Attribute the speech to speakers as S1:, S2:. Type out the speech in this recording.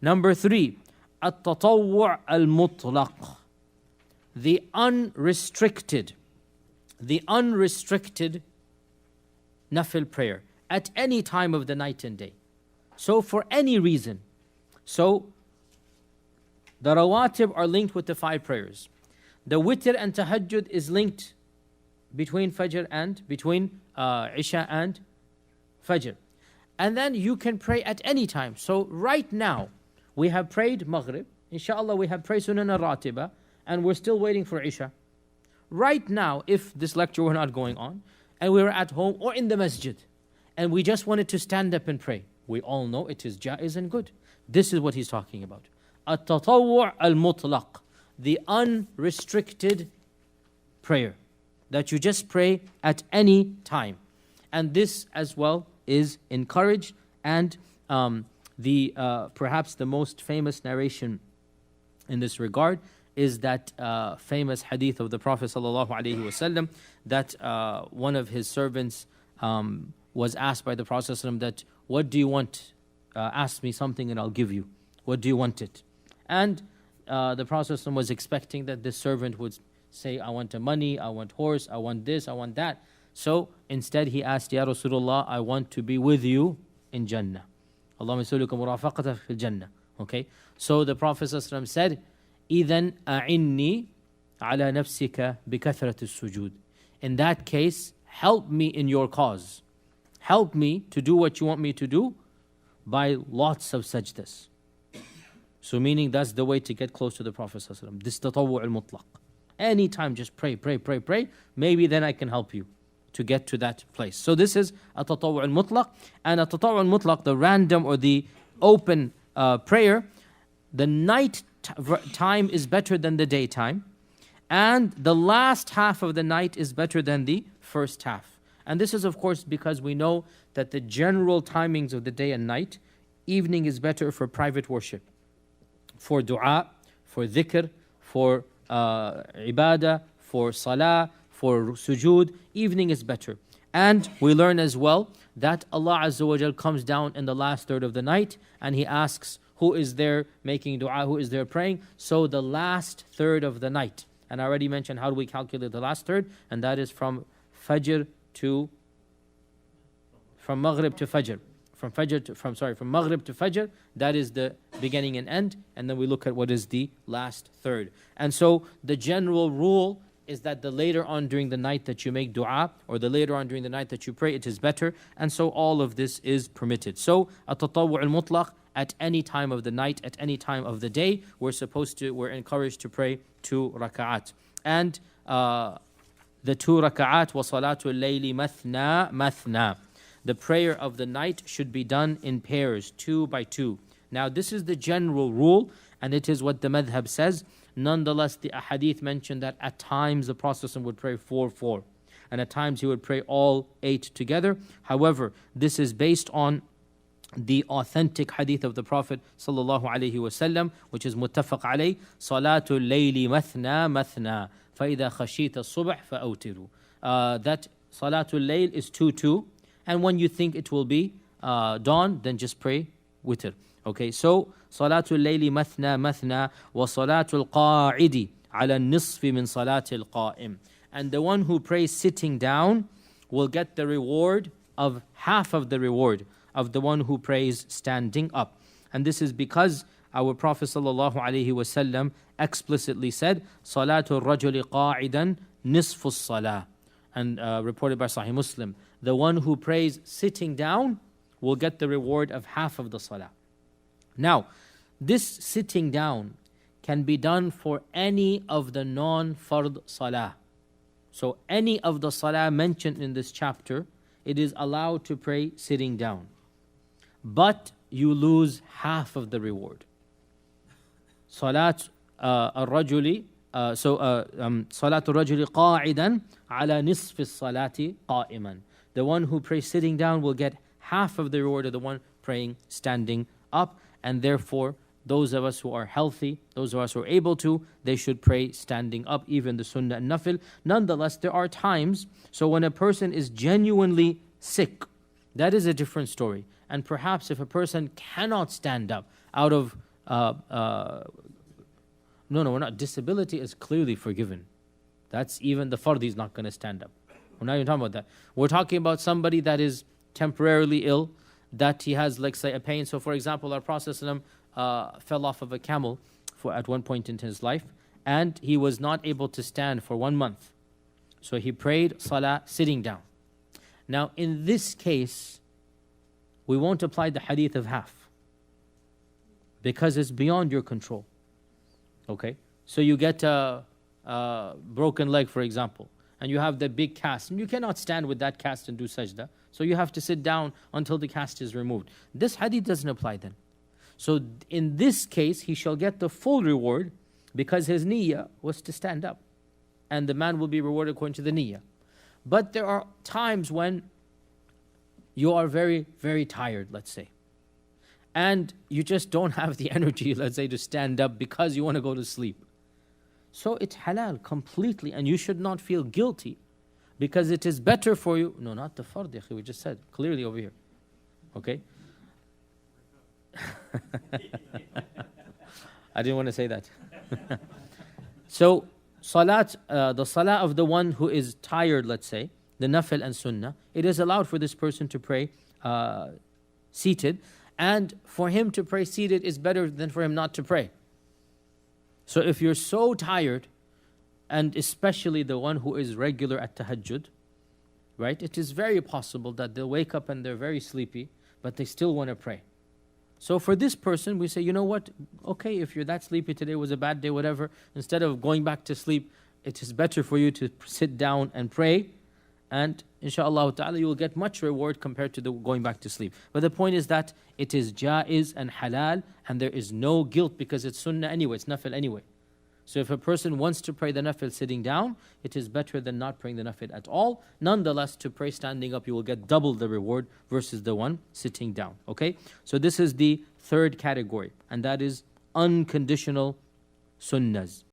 S1: Number 3, التطوع المطلق, the unrestricted Nafil prayer at any time of the night and day. So for any reason. So the rawatib are linked with the 5 prayers. The witr and tahajjud is linked between Fajr and between Isha and Fajr. And then you can pray at any time. So right now, we have prayed Maghrib. Inshallah, we have prayed Sunan al-Ratiba. And we're still waiting for Isha. Right now, if this lecture were not going on, and we were at home or in the masjid, and we just wanted to stand up and pray, we all know it is jaiz and good. This is what he's talking about. At-tatawwu' al-mutlaq, the unrestricted prayer, that you just pray at any time. And this as well is encouraged, and perhaps the most famous narration in this regard is that famous hadith of the Prophet ﷺ that one of his servants was asked by the Prophet ﷺ that, what do you want? Ask me something and I'll give you. What do you want it? And the Prophet ﷺ was expecting that this servant would say, I want money, I want horse, I want this, I want that. So instead he asked, Ya Rasulullah, I want to be with you in Jannah. Allahumma salluka murafaqata fil Jannah. Okay? So the Prophet ﷺ said, إِذَنْ أَعِنِّي عَلَى نَفْسِكَ بِكَثْرَةِ السُّجُودِ. In that case, help me in your cause. Help me to do what you want me to do by lots of sajdas. So meaning that's the way to get close to the Prophet ﷺ. This tatawwu' al-mutlaq. Anytime just pray. Maybe then I can help you to get to that place. So this is a tatawwu' al-mutlaq. And a tatawwu' al-mutlaq, the random or the open prayer, the night time is better than the daytime, and the last half of the night is better than the first half. And this is of course because we know that the general timings of the day and night, evening is better for private worship, for dua, for dhikr, for ibadah, for salah, for sujood. Evening is better. And we learn as well that Allah Azza wa Jal comes down in the last third of the night and He asks, who is there making dua, who is there praying? So the last third of the night. And I already mentioned how do we calculate the last third, and that is from Maghrib to Fajr. From Maghrib to Fajr, that is the beginning and end, and then we look at what is the last third. And so the general rule is that the later on during the night that you make dua, or the later on during the night that you pray, it is better. And so all of this is permitted. So at-tatawwu' al-mutlaq, at any time of the night, at any time of the day, we're encouraged to pray 2 raka'at. And the 2 raka'at wa salatul layli mathna. The prayer of the night should be done in pairs, 2 by 2. Now this is the general rule, and it is what the madhab says. Nonetheless, the ahadith mention that at times the Prophet would pray 4, and at times he would pray all 8 together. However, this is based on the authentic hadith of the Prophet sallallahu alaihi wasallam, which is muttafaq alayh, salatul layli mathna fa idha khashita subh fa awtiru. That salatul layl is 2, and when you think it will be dawn, then just pray witr. Okay, so salatul layli mathna wa salatul qa'idi ala nisfi min salatil qa'im. And the one who prays sitting down will get the reward of half of the reward of the one who prays standing up. And this is because our Prophet ﷺ explicitly said, Salatul rajuli qa'idan nisfus salah. And reported by Sahih Muslim, the one who prays sitting down will get the reward of half of the salah. Now, this sitting down can be done for any of the non-fard salah. So any of the salah mentioned in this chapter, it is allowed to pray sitting down. But you lose half of the reward. Salat al-rajuli, Salat al-rajuli qa'idan ala nisfi salati qa'iman. The one who prays sitting down will get half of the reward of the one praying standing up. And therefore, those of us who are healthy, those of us who are able to, they should pray standing up, even the sunnah and nafil. Nonetheless, there are times, so when a person is genuinely sick, that is a different story. And perhaps if a person cannot stand up out of no, we're not. Disability is clearly forgiven. That's even the fardhi is not going to stand up. We're not even talking about that. We're talking about somebody that is temporarily ill, that he has, like, say, a pain. So, for example, our Prophet ﷺ, fell off of a camel at one point in his life, and he was not able to stand for 1 month. So he prayed salah sitting down. Now, in this case, we won't apply the hadith of half, because it's beyond your control. Okay? So you get a broken leg, for example, and you have the big cast, and you cannot stand with that cast and do sajda. So you have to sit down until the cast is removed. This hadith doesn't apply then. So in this case, he shall get the full reward, because his niyyah was to stand up, and the man will be rewarded according to the niyyah. But there are times when you are very, very tired, let's say, and you just don't have the energy, let's say, to stand up because you want to go to sleep. So it's halal completely, and you should not feel guilty, because it is better for you. No, not the fard, we just said clearly over here. Okay? I didn't want to say that. So, the salah of the one who is tired, let's say, the nafal and sunnah, it is allowed for this person to pray seated, and for him to pray seated is better than for him not to pray. So if you're so tired, and especially the one who is regular at tahajjud, right, it is very possible that they'll wake up and they're very sleepy, but they still want to pray. So for this person, we say, you know what, okay, if you're that sleepy, today was a bad day, whatever, instead of going back to sleep, it is better for you to sit down and pray, and inshaAllah ta'ala, you will get much reward compared to the going back to sleep. But the point is that it is jaiz and halal, and there is no guilt, because it's sunnah anyway, it's nafil anyway. So if a person wants to pray the nafil sitting down, it is better than not praying the nafil at all. Nonetheless, to pray standing up, you will get double the reward versus the one sitting down. Okay? So this is the third category, and that is unconditional sunnahs.